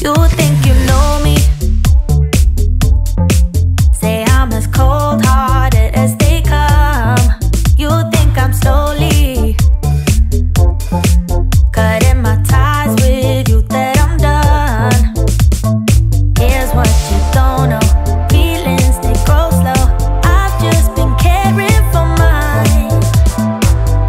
You think you know me. Say I'm as cold-hearted as they come. You think I'm slowly cutting my ties with you, that I'm done. Here's what you don't know. Feelings, they grow slow. I've just been caring for mine.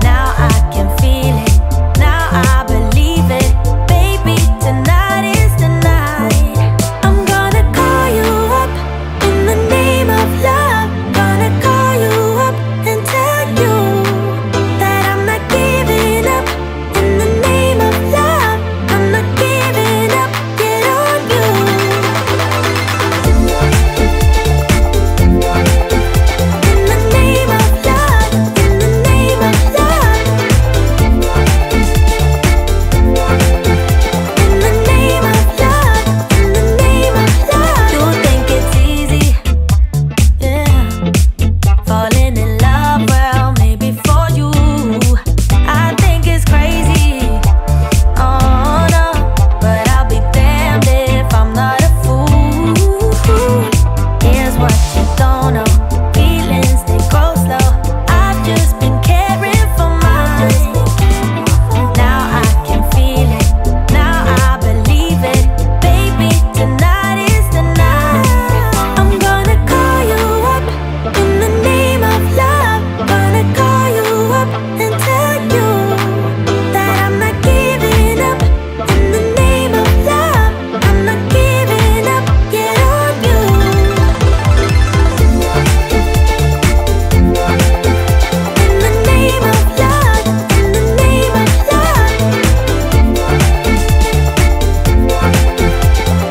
Now I can feel it. Now I believe it. Baby, tonight is the night. I'm gonna call you up in the name of love. Gonna call you up and tell you that I'm not giving up. In the name of love, I'm not giving up. Get on you. In the name of love, in the name of love. In the name of love, in the name of love. You think it's easy, yeah, falling in love, well, maybe for you. I think it's crazy, oh no, but I'll be damned if I'm not a fool. Here's what you don't know. Feelings, they grow slow. I've just been caring for mine. Now I can feel it. Now I believe it. Baby, tonight is the night. I'm gonna call you up in the name of love. Gonna call you up and tell you that I'm not giving up. In the name of love, I'm not giving up. Get on you. In the name of love, in the name of love.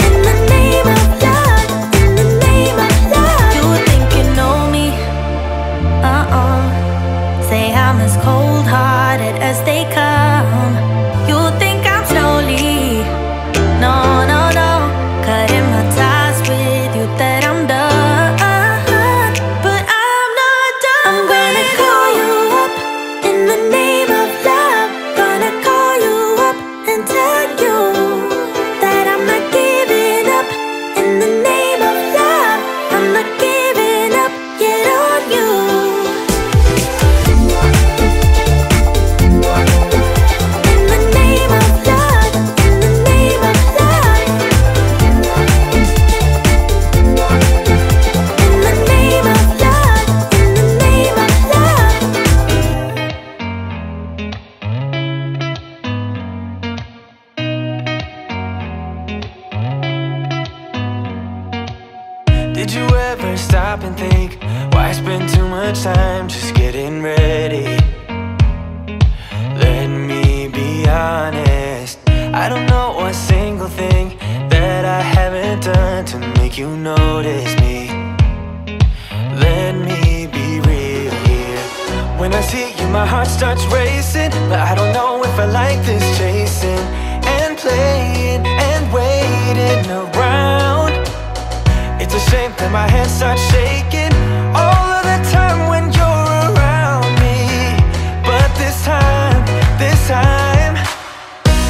In the name of love, in the name of love. You think you know me? Say I'm as cold-hearted as they come. You think I'm slowly, no, no, no, cutting my ties with you, that I'm done. But I'm not done. I'm gonna call you up in the name of love. Gonna call you up and tell you that I'm not giving up. In the name of love, I'm not giving up. Get on you. In the name of love, in the name of love. In the name of love, in the name of love. Did you ever stop and think, why spend too much time just getting ready? Let me be honest, I don't know a single thing that I haven't done to make you notice me. Let me be real here. When I see you, my heart starts racing, but I don't know if I like this chasing and playing and waiting around. It's a shame that my hands start shaking all of the time when you're around me. But this time,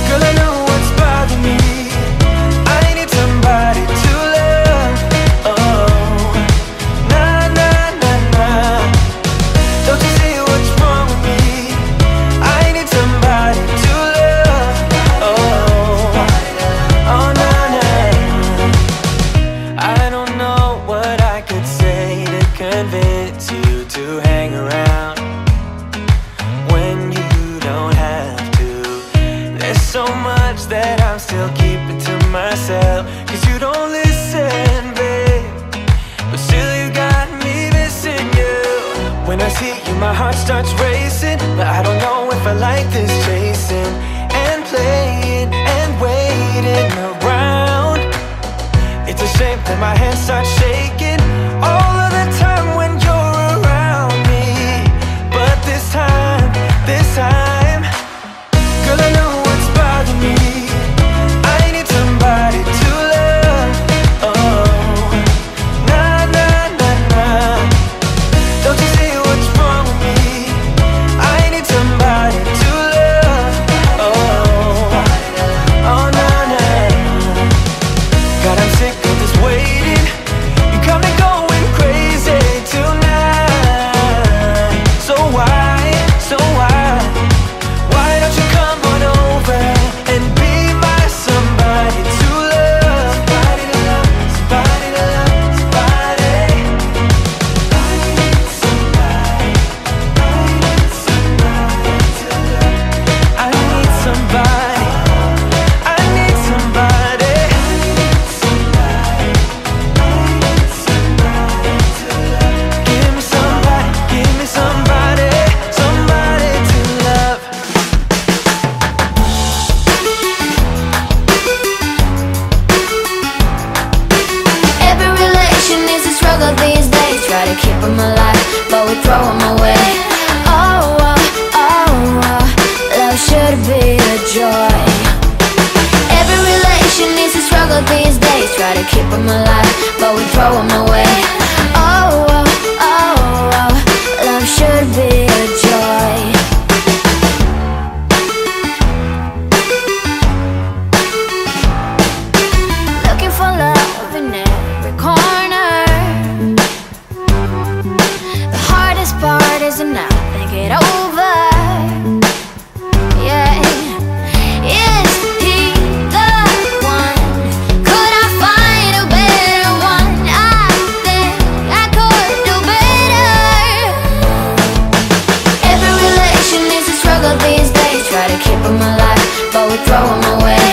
girl, I know what's bothering me. I need somebody to love. Oh, nah, nah, nah, nah. Don't you see what's wrong with me? I need somebody to love. Oh, oh, nah, nah. I don't know what I could say to convince you to hang around when you don't have to. There's so much that I'm still keeping to myself, 'cause you don't listen, babe. But still you got me missing you. When I see you, my heart starts racing, but I don't know if I like this chasing and playing and waiting around. It's a shame that my hands start shaking all of the time when you're around me. But this time, girl, I know what's bothering me. I need somebody to love. Oh, nah, nah, nah, nah. Don't you see what's wrong with me? I need somebody to love. but we throw them away. Oh, oh, oh, oh, love should be a joy. Every relation needs a struggle these days. Try to keep them alive, but we throw them away. Oh, oh, oh, oh, love should be a joy. Looking for love in every corner. The hardest part is to not think it over. Yeah. Is he the one? Could I find a better one? I think I could do better. Every relation needs a struggle these days. Try to keep them alive, but we throw them away.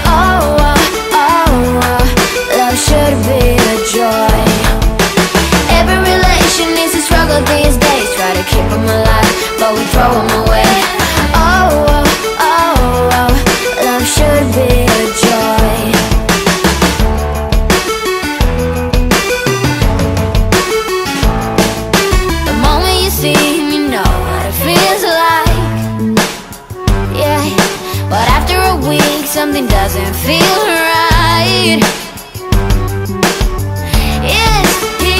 Oh, oh, oh, oh, love should be a joy. Every relation needs a struggle these days. Try to keep them alive, but we throw them away. Oh, oh, oh, oh, love should be a joy. The moment you see him, you know what it feels like. Yeah, but after a week, something doesn't feel right. Is he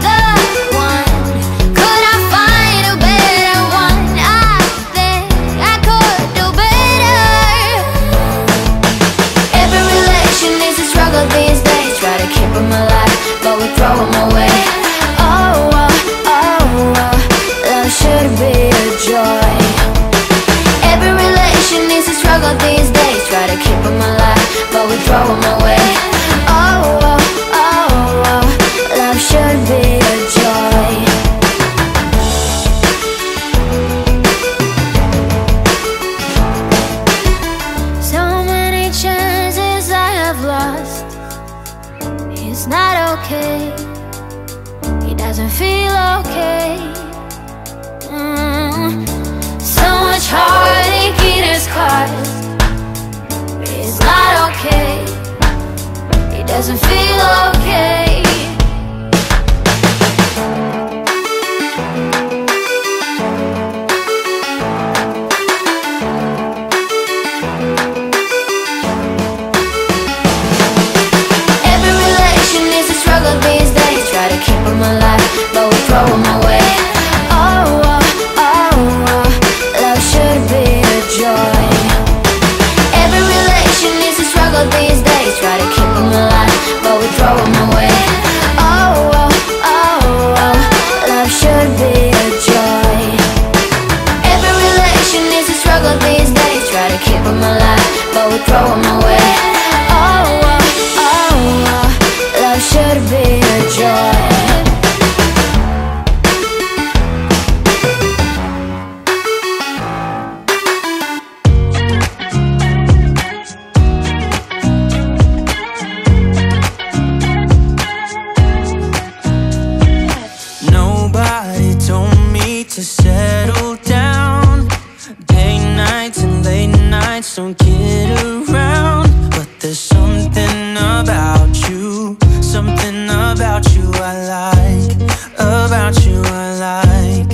the one? Could I find a better one? I think I could do better. Every relation needs a struggle these days. Try to keep them alive, but we throw them away. Oh, oh, oh, oh, love should be a joy. Every relation needs a struggle these days. Try to keep them alive, but we throw them away. Oh, oh, oh, oh, love should be a joy. So many chances I have lost. He's not okay. He doesn't feel okay. So much heartache it has caused. He's not okay. He doesn't feel okay. Every relation needs a struggle these days. Try to keep them alive, but we throw them away. Oh, oh, oh, oh, love should be a joy. Every relation needs a struggle these days. Try to keep them alive, but we throw them away. Oh, oh, oh, oh, love should be a joy. Every relation needs a struggle these days. Try to keep them alive, but we throw them away. Oh, oh, oh, oh, love should be a joy. Nobody told me to settle down. Day nights and late nights don't get around. But there's something about you, something about you I like, about you I like.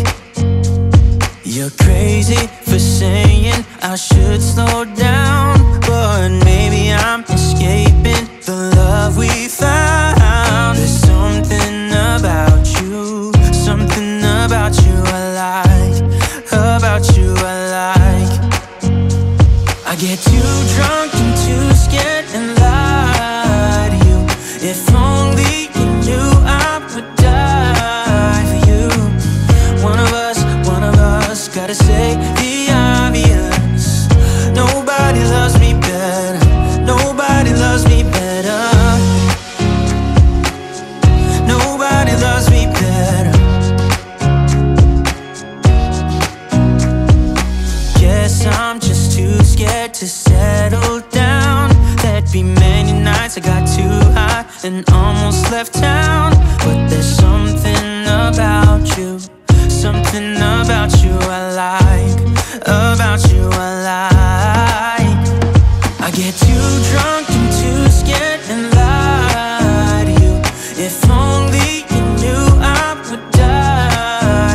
You're crazy for saying I should slow down, but maybe I'm escaping the love we found. There's something about you, something about you I like, about you I like. I get too drunk and too scared and lie to you. If only you knew I would die for you. One of us gotta say the obvious. Nobody loves me better, nobody loves me better. Nobody loves me better. Guess I'm just too scared to settle down. There'd be many nights I got too high and almost left town. But there's something about you, something about you I like, about you I like. I get too drunk and too scared and lie to you. If only you knew I would die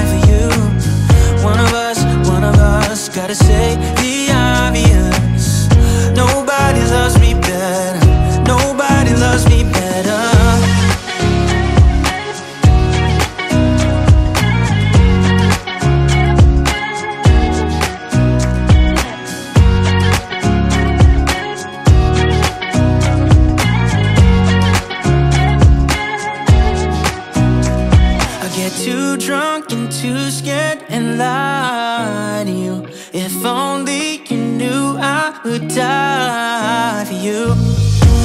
would die for you.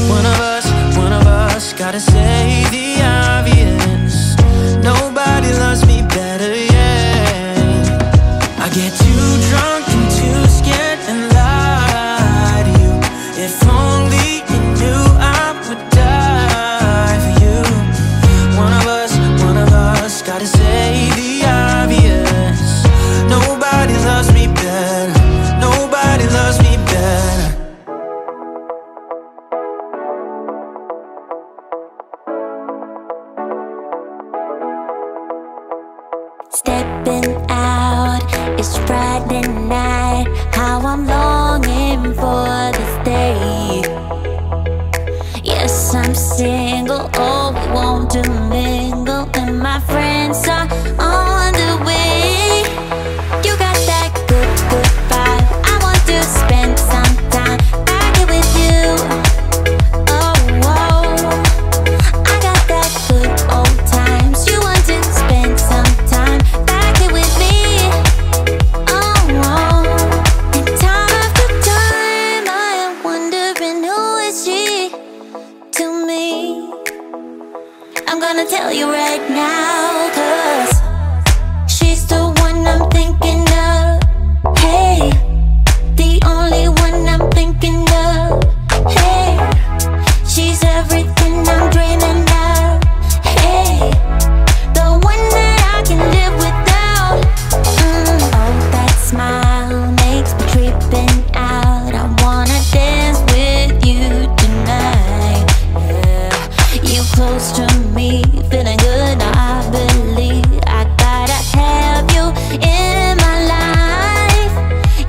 One of us gotta say the obvious. Nobody loves me better, yeah. I get too drunk and too scared and lie to you. If only you knew I would die for you. One of us gotta say the obvious. Nobody loves me better. Nobody loves me better. Stepping out, it's Friday night. How I'm longing for this day. Yes, I'm single, oh, we want to mingle, and my friends are on the way. You got that good, good vibe. I want to spend some time back here with you. Oh, whoa. I got that good old times. You want to spend some time back here with me. Oh, whoa. And time after time, I am wondering who is she to me. I'm gonna tell you right now, 'cause she's the one I'm thinking of. Hey, the only one I'm thinking of. Hey, she's everything I'm dreaming of. Hey, the one that I can live without. Oh, that smile makes me tripping out. I wanna dance with you tonight. Yeah, you close to me, feeling good. I believe I gotta have you in my life.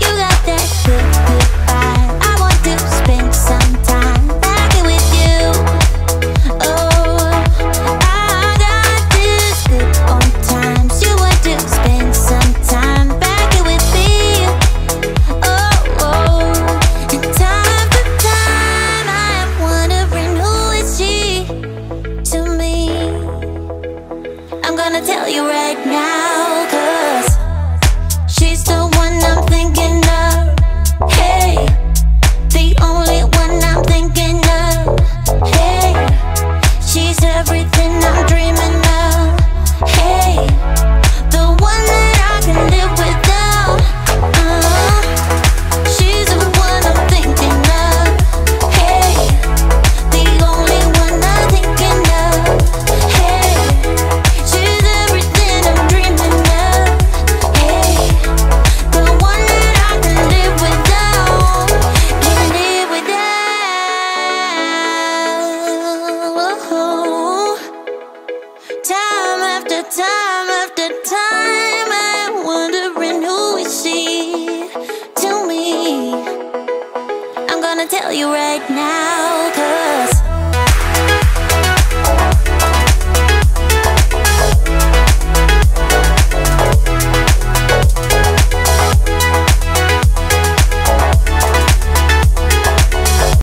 You got that good, good vibe. I want to spend some time back here with you. Oh, I got this good old times. You want to spend some time back here with me. Oh, oh. And time after time, I am wondering who is she to me. I'm gonna tell you right now, 'cause she's the one I'm thinking of. Hey, the only one I'm thinking of. Hey, she's everything I'm dreaming of. Hey, the one that I can live without. She's the one I'm thinking of. Hey, the only one I'm thinking of. Hey, she's everything I'm dreaming of. Hey, the one that I can live without. Can live without. Time after time after time, I'm wondering who is she to me. I'm gonna tell you right now, 'cause